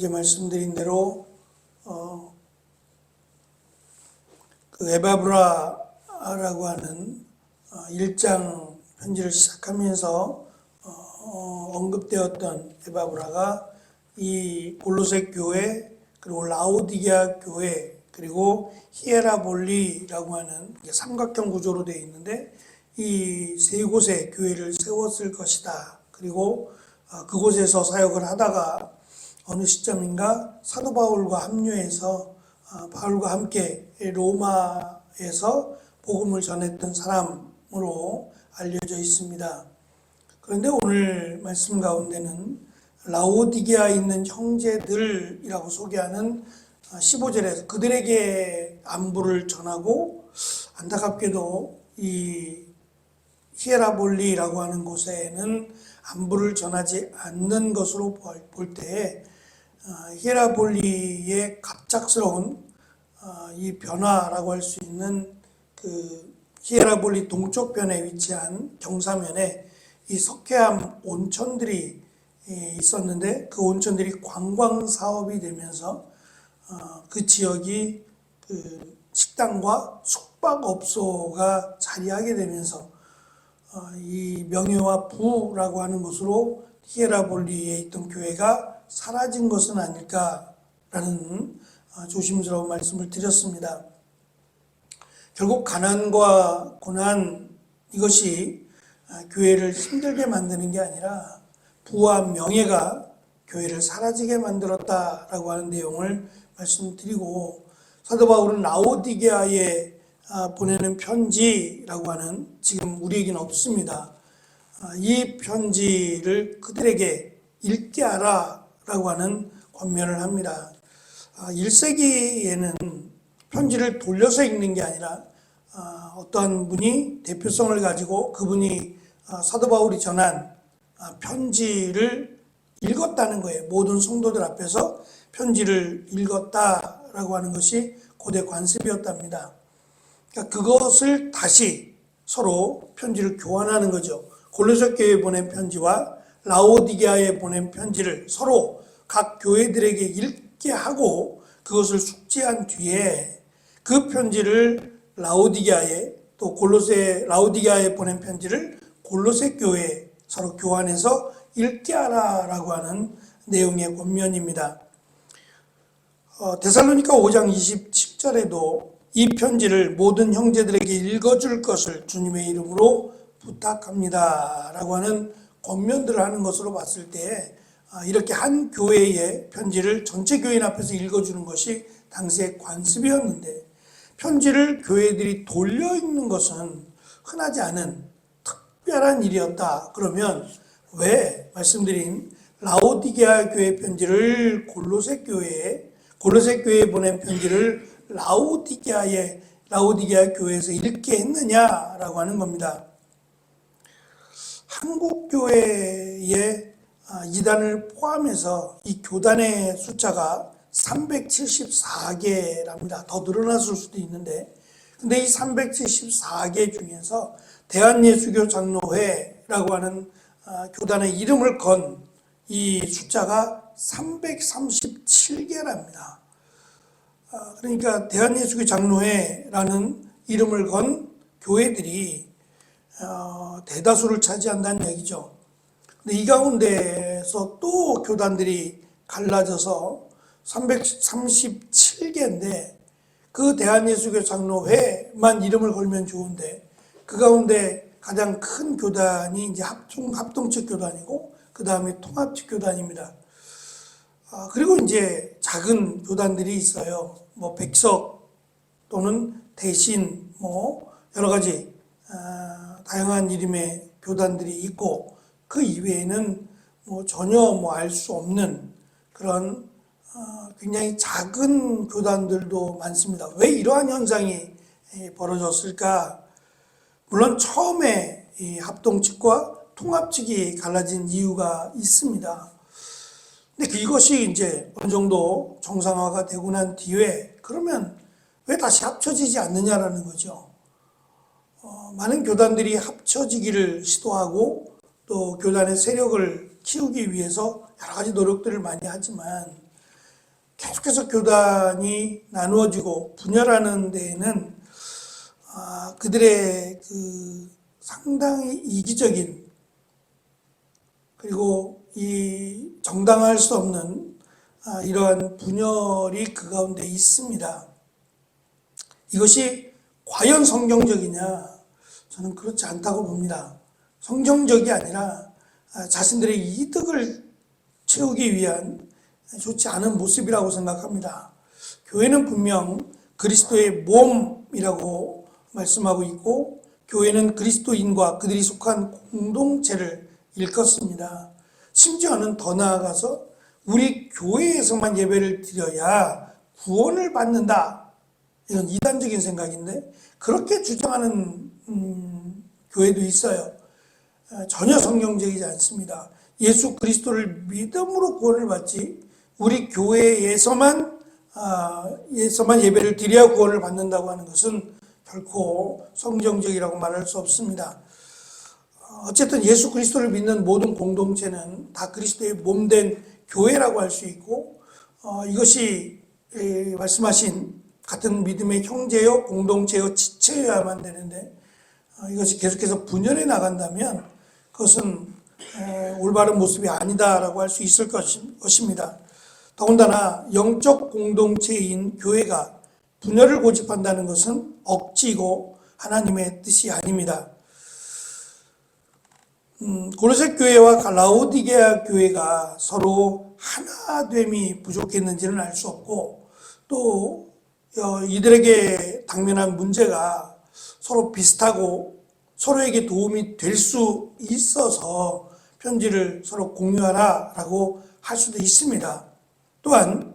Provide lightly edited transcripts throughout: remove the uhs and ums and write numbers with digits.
어제 말씀드린 대로 그 에바브라라고 하는 1장 편지를 시작하면서 언급되었던 에바브라가 이 골로새 교회, 그리고 라오디게아 교회, 그리고 히에라볼리라고 하는 삼각형 구조로 되어 있는데 이 세 곳에 교회를 세웠을 것이다. 그리고 그곳에서 사역을 하다가 어느 시점인가 사도 바울과 합류해서 바울과 함께 로마에서 복음을 전했던 사람으로 알려져 있습니다. 그런데 오늘 말씀 가운데는 라오디게아에 있는 형제들이라고 소개하는 15절에서 그들에게 안부를 전하고, 안타깝게도 이 히에라볼리라고 하는 곳에는 안부를 전하지 않는 것으로 볼 때 히에라볼리의 갑작스러운 이 변화라고 할 수 있는 그 히에라볼리 동쪽변에 위치한 경사면에 이 석회암 온천들이 있었는데 그 온천들이 관광 사업이 되면서 그 지역이 그 식당과 숙박업소가 자리하게 되면서 이 명예와 부라고 하는 곳으로 히에라볼리에 있던 교회가 사라진 것은 아닐까라는 조심스러운 말씀을 드렸습니다. 결국 가난과 고난, 이것이 교회를 힘들게 만드는 게 아니라 부와 명예가 교회를 사라지게 만들었다라고 하는 내용을 말씀드리고, 사도 바울은 라오디게아에 보내는 편지라고 하는, 지금 우리에게는 없습니다. 이 편지를 그들에게 읽게 하라 라고 하는 권면을 합니다. 1세기에는 편지를 돌려서 읽는 게 아니라 어떠한 분이 대표성을 가지고 그분이 사도 바울이 전한 편지를 읽었다는 거예요. 모든 성도들 앞에서 편지를 읽었다라고 하는 것이 고대 관습이었답니다. 그러니까 그것을 다시 서로 편지를 교환하는 거죠. 골로새 교회에 보낸 편지와 라오디게아에 보낸 편지를 서로 각 교회들에게 읽게 하고 그것을 숙지한 뒤에 그 편지를 라오디게아에, 또 라오디게아에 보낸 편지를 골로새 교회에 서로 교환해서 읽게 하라라고 하는 내용의 권면입니다. 데살로니가 5장 27절에도 이 편지를 모든 형제들에게 읽어줄 것을 주님의 이름으로 부탁합니다 라고 하는 권면들을 하는 것으로 봤을 때 이렇게 한 교회의 편지를 전체 교인 앞에서 읽어주는 것이 당시의 관습이었는데, 편지를 교회들이 돌려 읽는 것은 흔하지 않은 특별한 일이었다. 그러면 왜 말씀드린 라오디게아 교회 편지를 골로새 교회에 보낸 편지를 라오디게아 교회에서 읽게 했느냐라고 하는 겁니다. 한국 교회의 이단을 포함해서 이 교단의 숫자가 374개랍니다. 더 늘어났을 수도 있는데, 근데 이 374개 중에서 대한예수교 장로회라고 하는 교단의 이름을 건 이 숫자가 337개랍니다. 그러니까 대한예수교 장로회라는 이름을 건 교회들이 대다수를 차지한다는 얘기죠. 근데 이 가운데서 또 교단들이 갈라져서 337개인데 그 대한예수교 장로회만 이름을 걸면 좋은데 그 가운데 가장 큰 교단이 이제 합동측 교단이고 그 다음에 통합측 교단입니다. 그리고 이제 작은 교단들이 있어요. 뭐 백석 또는 대신 뭐 여러 가지 다양한 이름의 교단들이 있고, 그 이외에는 뭐 전혀 뭐 알 수 없는 그런 굉장히 작은 교단들도 많습니다. 왜 이러한 현상이 벌어졌을까? 물론 처음에 이 합동측과 통합측이 갈라진 이유가 있습니다. 근데 이것이 이제 어느 정도 정상화가 되고 난 뒤에 그러면 왜 다시 합쳐지지 않느냐라는 거죠. 많은 교단들이 합쳐지기를 시도하고 또 교단의 세력을 키우기 위해서 여러 가지 노력들을 많이 하지만 계속해서 교단이 나누어지고 분열하는 데에는 그들의 그 상당히 이기적인, 그리고 이 정당화할 수 없는 이러한 분열이 그 가운데 있습니다. 이것이 과연 성경적이냐? 저는 그렇지 않다고 봅니다. 성경적이 아니라 자신들의 이득을 채우기 위한 좋지 않은 모습이라고 생각합니다. 교회는 분명 그리스도의 몸이라고 말씀하고 있고, 교회는 그리스도인과 그들이 속한 공동체를 일컫습니다. 심지어는 더 나아가서 우리 교회에서만 예배를 드려야 구원을 받는다, 이건 이단적인 생각인데 그렇게 주장하는 교회도 있어요. 전혀 성경적이지 않습니다. 예수 그리스도를 믿음으로 구원을 받지, 우리 교회에서만 예배를 드려야 구원을 받는다고 하는 것은 결코 성경적이라고 말할 수 없습니다. 어쨌든 예수 그리스도를 믿는 모든 공동체는 다 그리스도의 몸된 교회라고 할 수 있고, 이것이 말씀하신 같은 믿음의 형제요 공동체요 지체여야만 되는데, 이것이 계속해서 분열해 나간다면 그것은 올바른 모습이 아니다라고 할 수 있을 것입니다. 더군다나 영적 공동체인 교회가 분열을 고집한다는 것은 억지고 하나님의 뜻이 아닙니다. 고로새 교회와 라오디게아 교회가 서로 하나됨이 부족했는지는 알 수 없고, 또 이들에게 당면한 문제가 서로 비슷하고 서로에게 도움이 될 수 있어서 편지를 서로 공유하라라고 할 수도 있습니다. 또한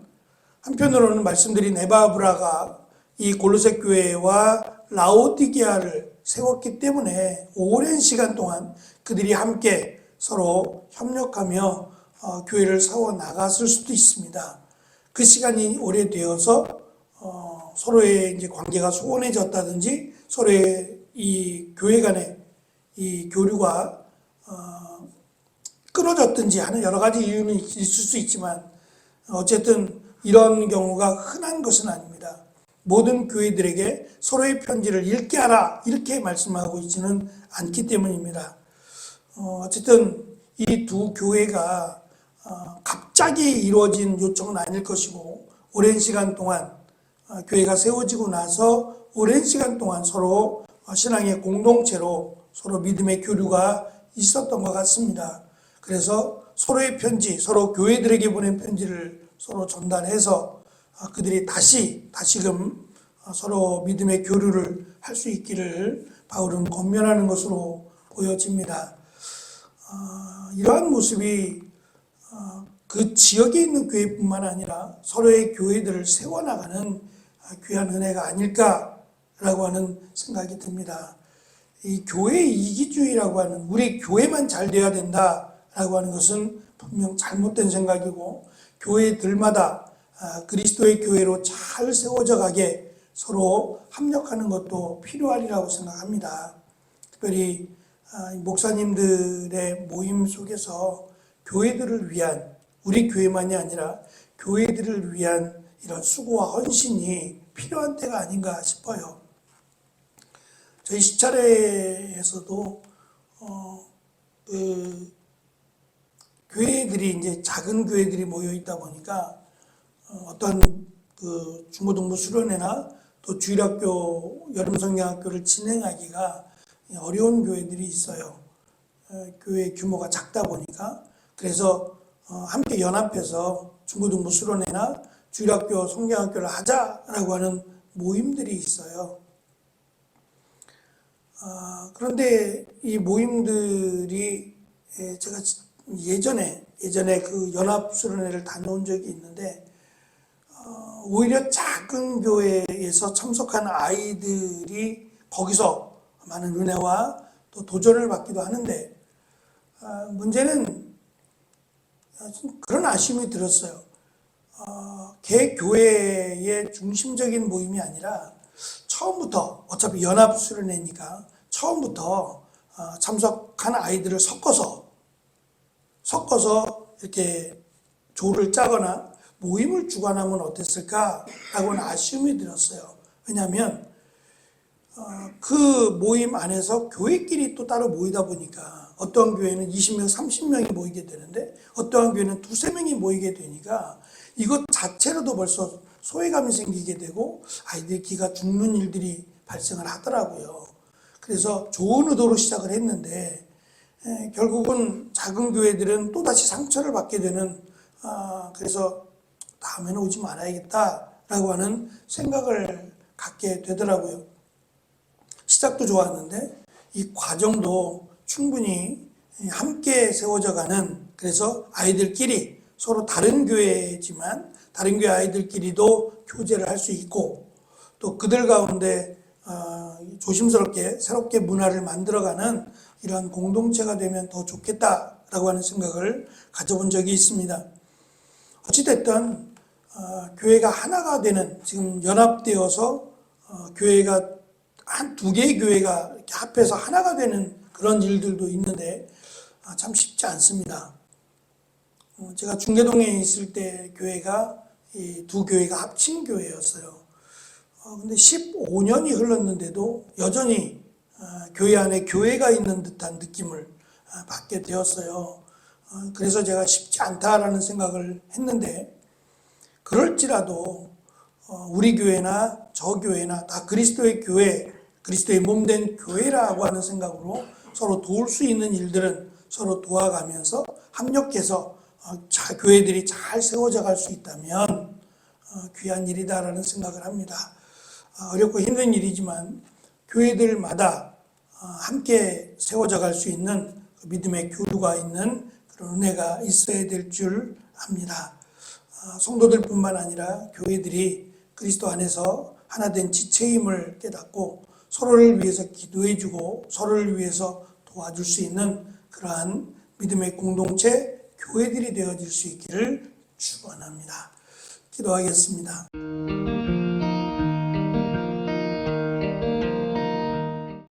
한편으로는 말씀드린 에바브라가 이 골로새 교회와 라오디게아를 세웠기 때문에 오랜 시간 동안 그들이 함께 서로 협력하며 교회를 세워 나갔을 수도 있습니다. 그 시간이 오래되어서 서로의 이제 관계가 소원해졌다든지 서로의 이 교회 간의 이 교류가 끊어졌든지 하는 여러 가지 이유는 있을 수 있지만, 어쨌든 이런 경우가 흔한 것은 아닙니다. 모든 교회들에게 서로의 편지를 읽게 하라 이렇게 말씀하고 있지는 않기 때문입니다. 어쨌든 이 두 교회가 갑자기 이루어진 요청은 아닐 것이고, 오랜 시간 동안 교회가 세워지고 나서 오랜 시간 동안 서로 신앙의 공동체로 서로 믿음의 교류가 있었던 것 같습니다. 그래서 서로의 편지, 서로 교회들에게 보낸 편지를 서로 전달해서 그들이 다시금 서로 믿음의 교류를 할 수 있기를 바울은 권면하는 것으로 보여집니다. 이러한 모습이 그 지역에 있는 교회뿐만 아니라 서로의 교회들을 세워나가는 귀한 은혜가 아닐까라고 하는 생각이 듭니다. 이 교회 이기주의라고 하는, 우리 교회만 잘 돼야 된다라고 하는 것은 분명 잘못된 생각이고, 교회들마다 그리스도의 교회로 잘 세워져 가게 서로 합력하는 것도 필요하리라고 생각합니다. 특별히 목사님들의 모임 속에서 교회들을 위한, 우리 교회만이 아니라 교회들을 위한 이런 수고와 헌신이 필요한 때가 아닌가 싶어요. 저희 시차례에서도 교회들이 이제 작은 교회들이 모여 있다 보니까 어떤 그 중고등부 수련회나 또 주일학교, 여름성경학교를 진행하기가 어려운 교회들이 있어요. 교회 규모가 작다 보니까. 그래서 함께 연합해서 중고등부 수련회나 주일학교, 성경학교를 하자라고 하는 모임들이 있어요. 그런데 이 모임들이 제가 예전에 그 연합수련회를 다녀온 적이 있는데, 오히려 작은 교회에서 참석한 아이들이 거기서 많은 은혜와 또 도전을 받기도 하는데, 문제는 그런 아쉬움이 들었어요. 개교회의 중심적인 모임이 아니라 처음부터, 어차피 연합수련회니까 처음부터 참석한 아이들을 섞어서 이렇게 조를 짜거나 모임을 주관하면 어땠을까라고는 아쉬움이 들었어요. 왜냐하면 그 모임 안에서 교회끼리 또 따로 모이다 보니까 어떠한 교회는 20명, 30명이 모이게 되는데 어떠한 교회는 두세 명이 모이게 되니까 이것 자체로도 벌써 소외감이 생기게 되고 아이들 기가 죽는 일들이 발생을 하더라고요. 그래서 좋은 의도로 시작을 했는데 결국은 작은 교회들은 또다시 상처를 받게 되는, 그래서 다음에는 오지 말아야겠다라고 하는 생각을 갖게 되더라고요. 시작도 좋았는데 이 과정도 충분히 함께 세워져 가는, 그래서 아이들끼리 서로 다른 교회지만 다른 교회 아이들끼리도 교제를 할 수 있고 또 그들 가운데 조심스럽게 새롭게 문화를 만들어가는 이러한 공동체가 되면 더 좋겠다라고 하는 생각을 가져본 적이 있습니다. 어찌됐든 교회가 하나가 되는, 지금 연합되어서 교회가 한 두 개의 교회가 이렇게 합해서 하나가 되는 그런 일들도 있는데 참 쉽지 않습니다. 제가 중계동에 있을 때 교회가 이 두 교회가 합친 교회였어요. 근데 15년이 흘렀는데도 여전히 교회 안에 교회가 있는 듯한 느낌을 받게 되었어요. 그래서 제가 쉽지 않다라는 생각을 했는데, 그럴지라도 우리 교회나 저 교회나 다 그리스도의 교회, 그리스도의 몸된 교회라고 하는 생각으로 서로 도울 수 있는 일들은 서로 도와가면서 협력해서 교회들이 잘 세워져 갈 수 있다면 귀한 일이다라는 생각을 합니다. 어렵고 힘든 일이지만 교회들마다 함께 세워져 갈 수 있는 믿음의 교류가 있는 그런 은혜가 있어야 될 줄 압니다. 성도들뿐만 아니라 교회들이 그리스도 안에서 하나된 지체임을 깨닫고 서로를 위해서 기도해주고 서로를 위해서 도와줄 수 있는 그러한 믿음의 공동체, 교회들이 되어질 수 있기를 축원합니다. 기도하겠습니다.